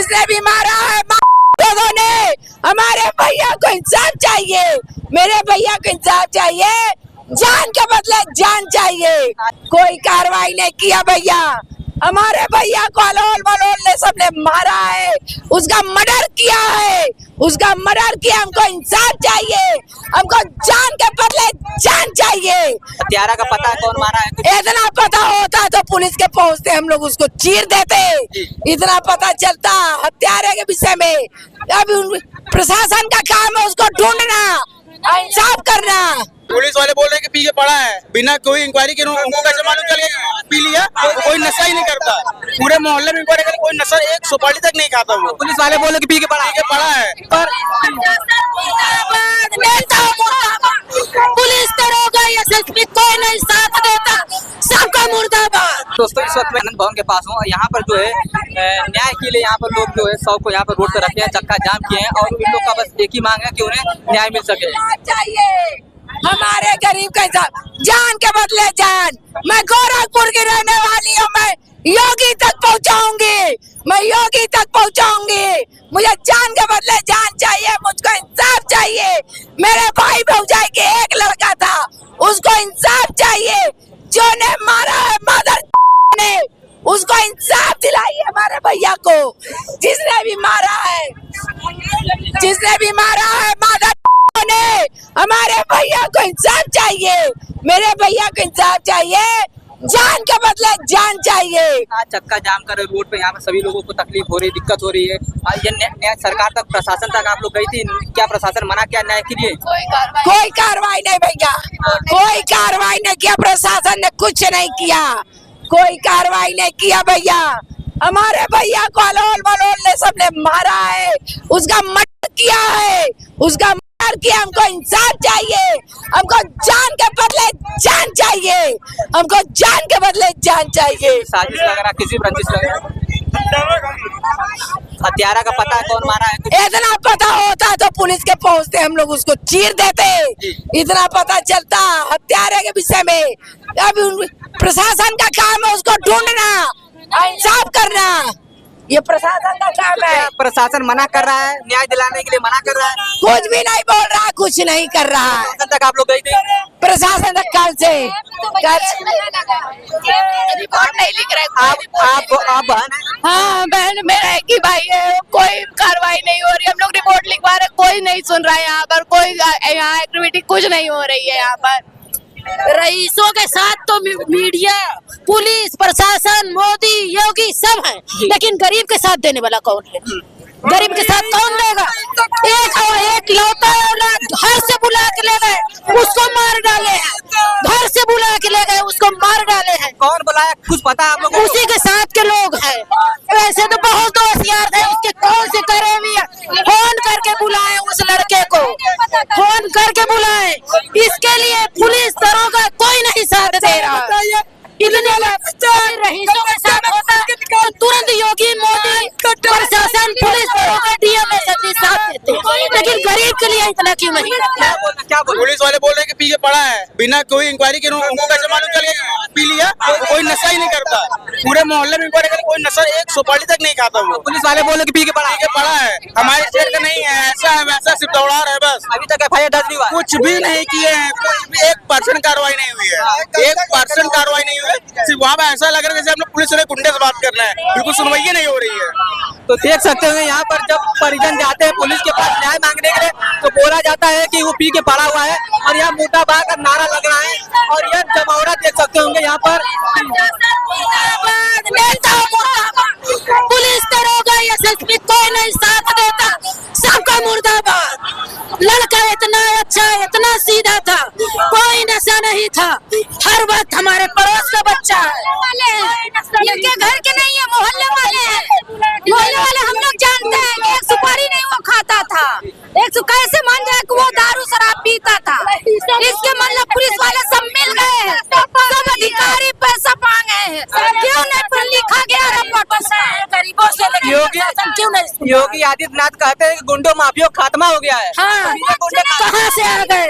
जिसने भी मारा है लोगों ने, हमारे भैया को इंसाफ चाहिए, मेरे भैया को इंसाफ चाहिए, जान के बदले जान चाहिए। कोई कार्रवाई नहीं किया भैया, हमारे भैया को अलोल मलोल ने सबने मारा है, उसका मर्डर किया है, उसका मर्डर किया। हमको इंसाफ चाहिए, हमको जान के बदले जान चाहिए। हत्यारा का पता कौन मारा है? इतना पता होता तो पुलिस के पहुंचते हम लोग उसको चीर देते। इतना पता चलता हत्यारे के विषय में। अब प्रशासन का काम है उसको ढूंढना, इंसाफ करना। पुलिस वाले बोल रहे हैं कि पी के पड़ा है, बिना कोई इंक्वायरी के उनको कैसे मालूम चल गया पी लिया? कोई नशा ही नहीं करता, पूरे मोहल्ले में इंक्वायरी करके कोई नशा एक सुपारी तक नहीं खाता वो। पुलिस वाले बोले कि पी के पड़ा है। पर पुलिस दरोगा एसएसपी कोई नहीं साथ देता, सबका मुर्दाबाद। दोस्तों इस वक्त मैं आनंद भवन के पास हूँ। यहाँ पर जो है न्याय के लिए यहाँ पर लोग जो है 100 को यहाँ पर रोड पर रखे हैं, चक्का जाम किए हैं और उन लोग का बस एक ही मांग है कि उन्हें न्याय मिल सके। चाहिए हमारे गरीब का जान के बदले जान। मैं गोरखपुर की रहने वाली हूँ, मैं योगी तक पहुँचाऊंगी, मैं योगी तक पहुँचाऊंगी। मुझे जान के बदले जान चाहिए, मुझको इंसाफ चाहिए। मेरे भाई भौजाई के एक लड़का था, उसको इंसाफ चाहिए। जो ने मारा है मदर ने, उसको इंसाफ दिलाइए हमारे भैया को। जिसने भी मारा है, जिसने भी मारा है मदर ने, हमारे भैया को इंसाफ चाहिए, मेरे भैया को इंसाफ चाहिए, जान के बदले जान चाहिए। आज चक्का जाम कर रोड पे यहाँ पर सभी लोगों को तकलीफ हो रही है, दिक्कत हो रही है। ये न्याय सरकार तक, प्रशासन तक आप लोग गई थी, क्या प्रशासन मना किया न्याय के लिए? कोई कार्रवाई नहीं भैया, कोई कार्रवाई नहीं किया, प्रशासन ने कुछ नहीं किया, कोई कार्रवाई नहीं किया भैया। हमारे भैया को अलोल मलोल ने सबने मारा है, उसका मर्डर किया है, उसका मर्डर किया। हमको इंसाफ चाहिए, हमको जान के बदले जान चाहिए, हमको जान के बदले जान चाहिए। साजिश लग रहा, किसी रंजिश लग रहा। हत्यारा का पता कौन मारा है? इतना पता होता तो पुलिस के पहुंचते हम लोग उसको चीर देते। इतना पता चलता हत्यारे के विषय में। अब प्रशासन का काम है उसको ढूंढना, इंसाफ करना, ये प्रशासन का काम है। प्रशासन मना कर रहा है, न्याय दिलाने के लिए मना कर रहा है, कुछ भी नहीं बोल रहा, कुछ नहीं कर रहा है। प्रशासन तक आप लोग गई थी? प्रशासन तक कल से रिपोर्ट नहीं लिख रहे। आप बहन है? हाँ बहन मेरा एक ही भाई है, कोई कार्रवाई नहीं हो रही। हम लोग रिपोर्ट लिखवा रहे, कोई नहीं सुन रहा है यहाँ पर, कोई यहाँ एक्टिविटी कुछ नहीं हो रही है यहाँ पर। रईसों के साथ तो मीडिया, पुलिस, प्रशासन, मोदी, योगी सब है, लेकिन गरीब के साथ देने वाला कौन है? गरीब के साथ कौन देगा? एक लौटा औलाद घर से बुला के ले गए, उसको मार डाले हैं, घर से बुला के ले गए, उसको मार डाले हैं। कौन बुलाया कुछ पता आप लोगों को? उसी के साथ के लोग हैं। वैसे तो बहुत होशियार थे, उसके कौन से करे भी फोन करके बुलाए, उस लड़के को फोन करके बुलाए। इसके लिए पुलिस दरोगा कोई नहीं साथ दे रहा। इतने रईसों के साथ होता तो तुरंत योगी, मोदी, प्रशासन, पुलिस दरोगा, डीएम एसपी साथ देते, लेकिन गरीब के लिए इतना क्यों नहीं? क्या पुलिस वाले बोल रहे हैं कि पी के पड़ा है, बिना कोई इंक्वायरी के उनको कैसे मालूम चल गया पी लिया? कोई नशा ही नहीं करता, पूरे मोहल्ले में इंक्वायरी करके कोई नशा एक सुपारी तक नहीं खाता वो। पुलिस वाले बोले कि पी के पड़ा है, हमारे स्टेट का नहीं है, ऐसा है वैसा, सिर्फ दौड़ा रहे बस। अभी तक FIR दर्ज नहीं हुआ, कुछ भी नहीं किए हैं, कोई भी 1% कार्रवाई नहीं हुई है, 1% कार्रवाई नहीं हुई है। सिर्फ वहाँ पे ऐसा लग रहा है जैसे हम लोग पुलिस वाले गुंडे से बात कर रहे हैं, बिल्कुल सुनवाई नहीं हो रही है। तो देख सकते हैं यहाँ पर जब परिजन जाते हैं पुलिस के पास न्याय मांगने के लिए, तो बोला जाता है कि वो पी के पड़ा हुआ है, और यहाँ मुर्दाबाद का नारा लग रहा है, और यह जमावड़ा देख सकते होंगे यहाँ पर। पुलिस दरोगा एसएसपी कोई नहीं साथ देता, सबका मुर्दाबाद। लड़का इतना अच्छा, इतना सीधा था, कोई नशा नहीं था, हर वक्त हमारे पड़ोस का बच्चा है, इनके घर के नहीं है, मोहल्ले वाले हैं। मोहल्ले वाले हम लोग जानते हैं कि एक सुपारी नहीं वो खाता था, कैसे मान जाए कि वो दारू शराब पीता था। इसके मतलब पुलिस वाले सब मिल गए हैं, सब अधिकारी पैसा मांगे हैं, क्यों नहीं लिखा गया रिपोर्ट से? गरीबों से क्यों नहीं? योगी आदित्यनाथ कहते हैं कि गुंडों माफिया खात्मा हो गया है। हाँ, कहाँ से आ गए?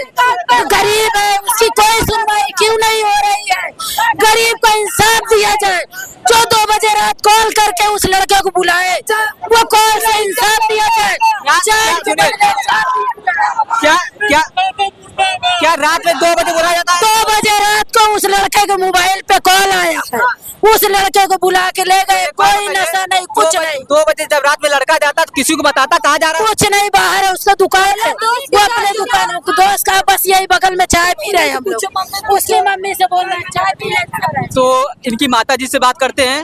गरीब है, उसकी कोई सुनवाई क्यों नहीं हो रही है? गरीब को इंसाफ दिया जाए, जो 2 बजे रात कॉल करके उस लड़के को बुलाए, वो कौन सा इंसाफ दिया जाए? जान के बदले क्या क्या क्या रात में 2 बजे बुलाया जाता है? 2 बजे रात को उस लड़के के मोबाइल पे कॉल आया है, उस लड़के को बुला के ले गए, कोई नशा नहीं, कुछ नहीं। 2 बजे जब रात में लड़का जाता तो किसी को बताता कहाँ जा रहा है? कुछ नहीं, बाहर है, उसका दुकान है, वो अपने दुकान दोस्त का, बस यही बगल में चाय पी रहे हैं हम लोग। उसकी मम्मी से बोल रहे हैं चाय पी रहे। तो इनकी माता जी से बात करते हैं।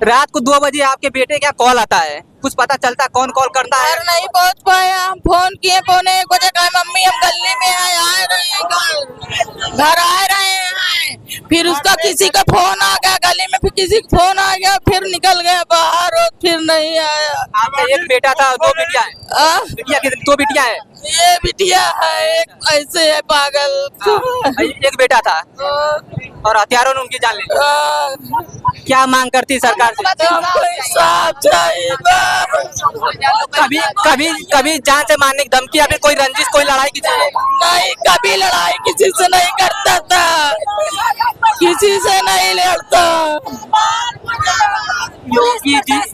रात को 2 बजे आपके बेटे क्या कॉल आता है, कुछ पता चलता कौन कॉल करता है? घर नहीं पहुंच पाए, हम फोन किए, 1 बजे कहा मम्मी हम गली में आ रहे हैं, घर आ रहे हैं। फिर उसका किसी का फोन आ गया गली में, फिर किसी का फोन आ गया, फिर निकल गया बाहर और फिर नहीं आया। आपका एक बेटा था, 2 बेटियां हैं? बेटियां कितनी? 2 बेटियां हैं। ये बिटिया है, एक ऐसे है पागल। एक बेटा था और हथियारों ने उनकी जान ली। क्या मांग करती सरकार से? हमको इंसाफ चाहिए। कभी कभी कभी जान से मारने की धमकी या फिर कोई रंजिश, कोई लड़ाई की चीज? नहीं, कभी लड़ाई किसी से नहीं करता था, किसी से नहीं लड़ता।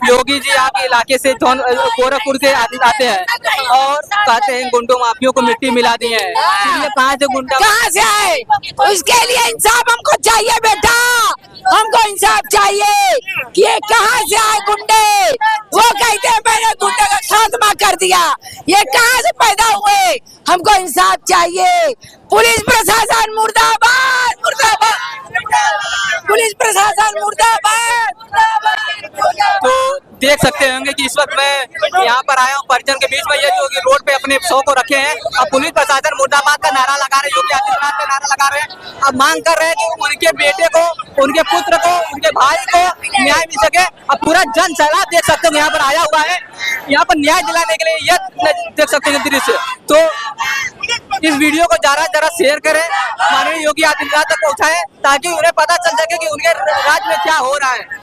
योगी जी आपके इलाके से गोरखपुर से आते हैं और कहते हैं गुंडों माफियों को मिट्टी मिला दी है। ये कहाँ से गुंडा, कहाँ से आए? उसके लिए इंसाफ हमको चाहिए बेटा, हमको इंसाफ चाहिए कि ये कहाँ से आए गुंडे। वो कहते हैं मैंने गुंडे का खात्मा कर दिया, ये कहाँ से पैदा हुए? हमको इंसाफ चाहिए। पुलिस प्रशासन मुर्दाबाद, मुर्दाबाद, पुलिस प्रशासन मुर्दाबाद। तो देख सकते होंगे कि इस वक्त मैं यहाँ पर आया हूँ परिजन के बीच में, ये जो कि रोड पे अपने शो को रखे हैं और पुलिस प्रशासन मुर्दाबाद का नारा लगा रहे हैं, योगी आदित्यनाथ का नारा लगा रहे हैं। अब मांग कर रहे हैं कि उनके बेटे को, उनके पुत्र को, उनके भाई को न्याय मिल सके। अब पूरा जन सैलाब देख सकते हो यहाँ पर आया हुआ है, यहाँ पर न्याय दिलाने के लिए। यह देख सकते हैं दृश्य। तो इस वीडियो को जरा शेयर करें, माननीय योगी आदित्यनाथ तक पहुँचाएं ताकि उन्हें पता चल सके कि उनके राज्य में क्या हो रहा है।